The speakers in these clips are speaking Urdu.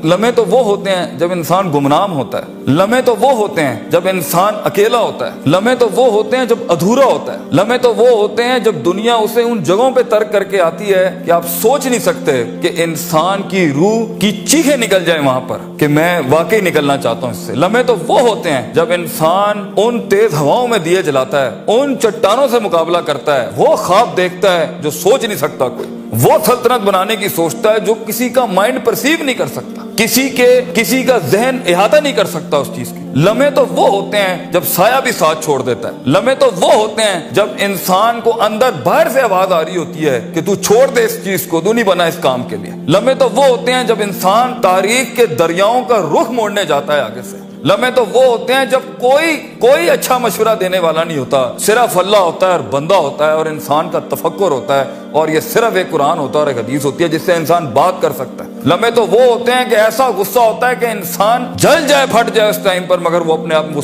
لمحے تو وہ ہوتے ہیں جب انسان گمنام ہوتا ہے، لمحے تو وہ ہوتے ہیں جب انسان اکیلا ہوتا ہے، لمحے تو وہ ہوتے ہیں جب ادھورا ہوتا ہے، لمحے تو وہ ہوتے ہیں جب دنیا اسے ان جگہوں پہ ترک کر کے آتی ہے کہ آپ سوچ نہیں سکتے کہ انسان کی روح کی چیخیں نکل جائیں وہاں پر کہ میں واقعی نکلنا چاہتا ہوں اس سے۔ لمحے تو وہ ہوتے ہیں جب انسان ان تیز ہواؤں میں دیے جلاتا ہے، ان چٹانوں سے مقابلہ کرتا ہے، وہ خواب دیکھتا ہے جو سوچ نہیں سکتا کوئی، وہ سلطنت بنانے کی سوچتا ہے جو کسی کا مائنڈ پرسیو نہیں کر سکتا، کسی کا ذہن احاطہ نہیں کر سکتا اس چیز کی۔ لمحے تو وہ ہوتے ہیں جب سایہ بھی ساتھ چھوڑ دیتا ہے، لمحے تو وہ ہوتے ہیں جب انسان کو اندر باہر سے آواز آ رہی ہوتی ہے کہ تو چھوڑ دے اس چیز کو، تو نہیں بنا اس کام کے لیے۔ لمحے تو وہ ہوتے ہیں جب انسان تاریخ کے دریاؤں کا رخ موڑنے جاتا ہے آگے سے۔ لمحے تو وہ ہوتے ہیں جب کوئی اچھا مشورہ دینے والا نہیں ہوتا، صرف اللہ ہوتا ہے اور بندہ ہوتا ہے اور انسان کا تفکر ہوتا ہے، اور یہ صرف ایک قرآن ہوتا ہے اور ایک حدیث ہوتی ہے جس سے انسان بات کر سکتا ہے۔ لمحے تو وہ ہوتے ہیں کہ ایسا غصہ ہوتا ہے کہ انسان جل جائے، پھٹ جائے اس ٹائم پر، مگر وہ اپنے آپ کو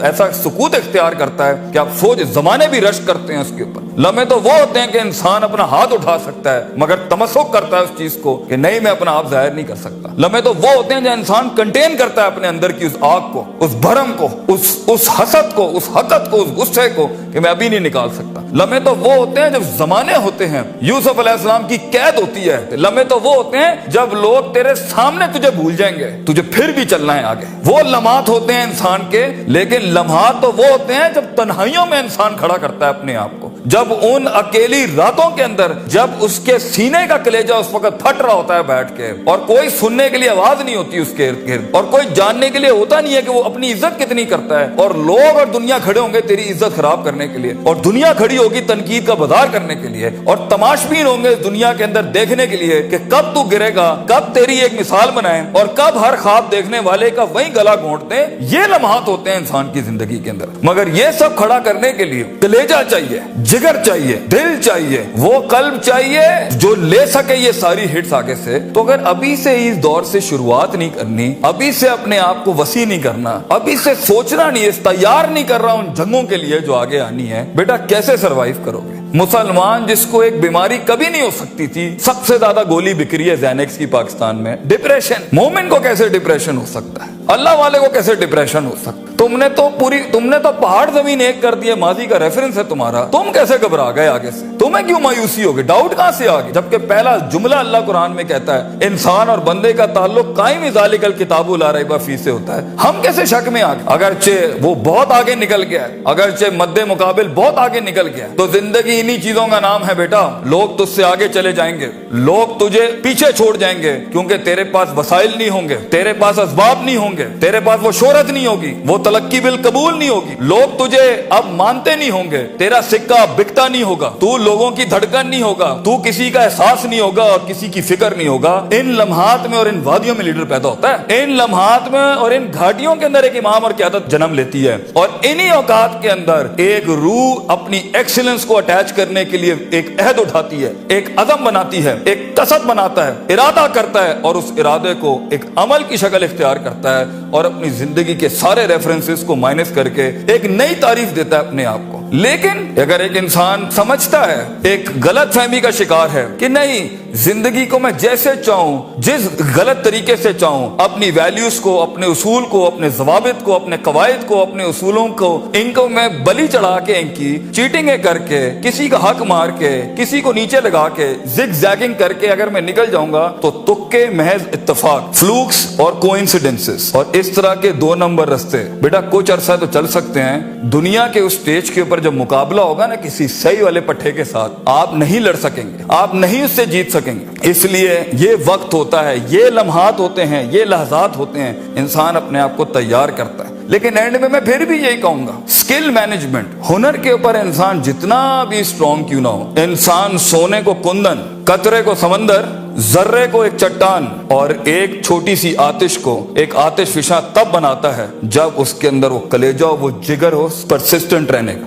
ایسا سکوت اختیار کرتا ہے کہ آپ سوچ زمانے بھی رشک کرتے ہیں اس کے اوپر۔ لمحے تو وہ ہوتے ہیں کہ انسان اپنا ہاتھ اٹھا سکتا ہے مگر تمسک کرتا ہے اس چیز کو کہ نہیں، میں اپنا آپ ظاہر نہیں کر سکتا۔ لمحے تو وہ ہوتے ہیں جو انسان کنٹین کرتا ہے اپنے اندر کی اس آگ کو، اس بھرم کو، اس حسد کو، اس حقد کو، اس غصے کو کہ میں ابھی نہیں نکال سکتا۔ لمحے تو وہ ہوتے ہیں جب زمانے ہوتے ہیں، یوسف علیہ السلام کی قید ہوتی ہے۔ لمحے تو وہ ہوتے ہیں جب لوگ تیرے سامنے تجھے بھول جائیں گے، تجھے پھر بھی چلنا ہے آگے۔ وہ لمحات ہوتے ہیں انسان کے، لیکن لمحات تو وہ ہوتے ہیں جب تنہائیوں میں انسان کھڑا کرتا ہے اپنے آپ کو، جب ان اکیلی راتوں کے اندر، جب اس کے سینے کا کلیجہ اس وقت پھٹ رہا ہوتا ہے بیٹھ کے، اور کوئی سننے کے لیے آواز نہیں ہوتی اس کے ارد گرد، اور کوئی جاننے کے لیے ہوتا نہیں ہے کہ وہ اپنی عزت کتنی کرتا ہے، اور لوگ اور دنیا کھڑے ہوں گے تیری عزت خراب کرنے کے لیے، اور دنیا کھڑی ہوگی تنقید کا بازار کرنے کے لیے، اور تماشبین ہوں گے دنیا کے اندر دیکھنے کے لیے کہ کب تو گرے گا، کب تیری ایک مثال بنائیں، اور کب ہر خواب دیکھنے والے کا وہی گلا گھونٹ دیں۔ یہ لمحات ہوتے ہیں انسان کی زندگی کے اندر، مگر یہ سب کھڑا کرنے کے لیے کلیجہ چاہیے، جگر چاہیے، دل چاہیے، وہ قلب چاہیے جو لے سکے یہ ساری ہٹس آگے سے۔ تو اگر ابھی سے اس دور سے شروعات نہیں کرنی، ابھی سے اپنے آپ کو وسیع نہیں کرنا، ابھی سے سوچنا نہیں، اس تیار نہیں کر رہا ان جنگوں کے لیے جو آگے آنی ہے، بیٹا کیسے سروائیو کرو گے؟ مسلمان جس کو ایک بیماری کبھی نہیں ہو سکتی تھی، سب سے زیادہ گولی بک رہی ہے زینکس کی پاکستان میں، ڈپریشن۔ مومن کو کیسے ڈپریشن ہو سکتا ہے؟ اللہ والے کو کیسے ڈپریشن ہو سکتا ہے؟ تم نے تو پہاڑ زمین ایک کر دیا، ماضی کا ریفرنس ہے تمہارا، تم کیسے گھبرا گئے آگے سے؟ تمہیں کیوں مایوسی ہوگی؟ ڈاؤٹ کہاں سے آگے؟ جبکہ پہلا جملہ اللہ قرآن میں کہتا ہے انسان اور بندے کا تعلق قائم ذالک الکتاب لا ریب فیہ سے ہوتا ہے۔ ہم کیسے شک میں آگے؟ اگرچہ وہ بہت آگے نکل گیا ہے، اگرچہ مد مقابل بہت آگے نکل گیا ہے، تو زندگی انہی چیزوں کا نام ہے بیٹا۔ لوگ تجھ سے آگے چلے جائیں گے، لوگ تجھے پیچھے چھوڑ جائیں گے، کیونکہ تیرے پاس وسائل نہیں ہوں گے، تیرے پاس اسباب نہیں ہوں گے، تیرے پاس وہ شہرت نہیں ہوگی، وہ تلقی بالقبول نہیں ہوگی، لوگ تجھے اب مانتے نہیں ہوں گے، تیرا سکہ بکتا نہیں ہوگا، تو لوگوں کی دھڑکن نہیں ہوگا، تو کسی کا احساس نہیں ہوگا اور کسی کی فکر نہیں ہوگا۔ ان لمحات میں اور ان وادیوں میں لیڈر پیدا ہوتا ہے، ان لمحات میں اور ان گھاٹیوں کے اندر ایک امام اور قیادت جنم لیتی ہے، اور انہی اوقات کے اندر ایک روح اپنی ایکسیلنس کو اٹیچ کرنے کے لیے ایک عہد اٹھاتی ہے، ایک عزم بناتی ہے، ایک قصد بناتا ہے، ارادہ کرتا ہے، اور اس ارادے کو ایک عمل کی شکل اختیار کرتا ہے، اور اپنی زندگی کے سارے ریفرنسز کو مائنس کر کے ایک نئی تعریف دیتا ہے اپنے آپ کو۔ لیکن اگر ایک انسان سمجھتا ہے، ایک غلط فہمی کا شکار ہے کہ نہیں، زندگی کو میں جیسے چاہوں، جس غلط طریقے سے چاہوں، اپنی ویلیوز کو، اپنے اصول کو، اپنے ضوابط کو، اپنے قواعد کو، اپنے اصولوں کو، ان کو میں بلی چڑھا کے، ان کی چیٹنگیں کر کے، کسی کا حق مار کے، کسی کو نیچے لگا کے، زگ زیگنگ کر کے اگر میں نکل جاؤں گا تو تکے، محض اتفاق، فلوکس اور کوئنسیڈنسز، اور اس طرح کے 2 نمبر رستے بیٹا کچھ عرصہ تو چل سکتے ہیں۔ دنیا کے اس سٹیج کے اوپر جب مقابلہ ہوگا نا کسی صحیح والے پٹھے کے ساتھ، آپ نہیں لڑ سکیں گے، آپ نہیں اس سے جیت سکیں گے۔ اس لیے یہ وقت ہوتا ہے، یہ لمحات ہوتے ہیں، یہ لحظات ہوتے ہیں، انسان اپنے آپ کو تیار کرتا ہے۔ لیکن اینڈ میں پھر بھی یہی کہوں گا، سکل مینجمنٹ، ہنر کے اوپر انسان جتنا بھی اسٹرانگ کیوں نہ ہو، انسان سونے کو کندن، قطرے کو سمندر، ذرے کو ایک چٹان، اور ایک چھوٹی سی آتش کو ایک آتش فشاں تب بناتا ہے جب اس کے اندر وہ کلیجہ، وہ جگر ہو پرسسٹنٹ رہنے کا،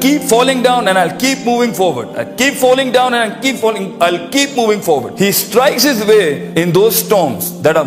keep falling down and I'll keep moving forward. I'll keep falling down and I'll keep moving forward. He strikes his way in those storms that are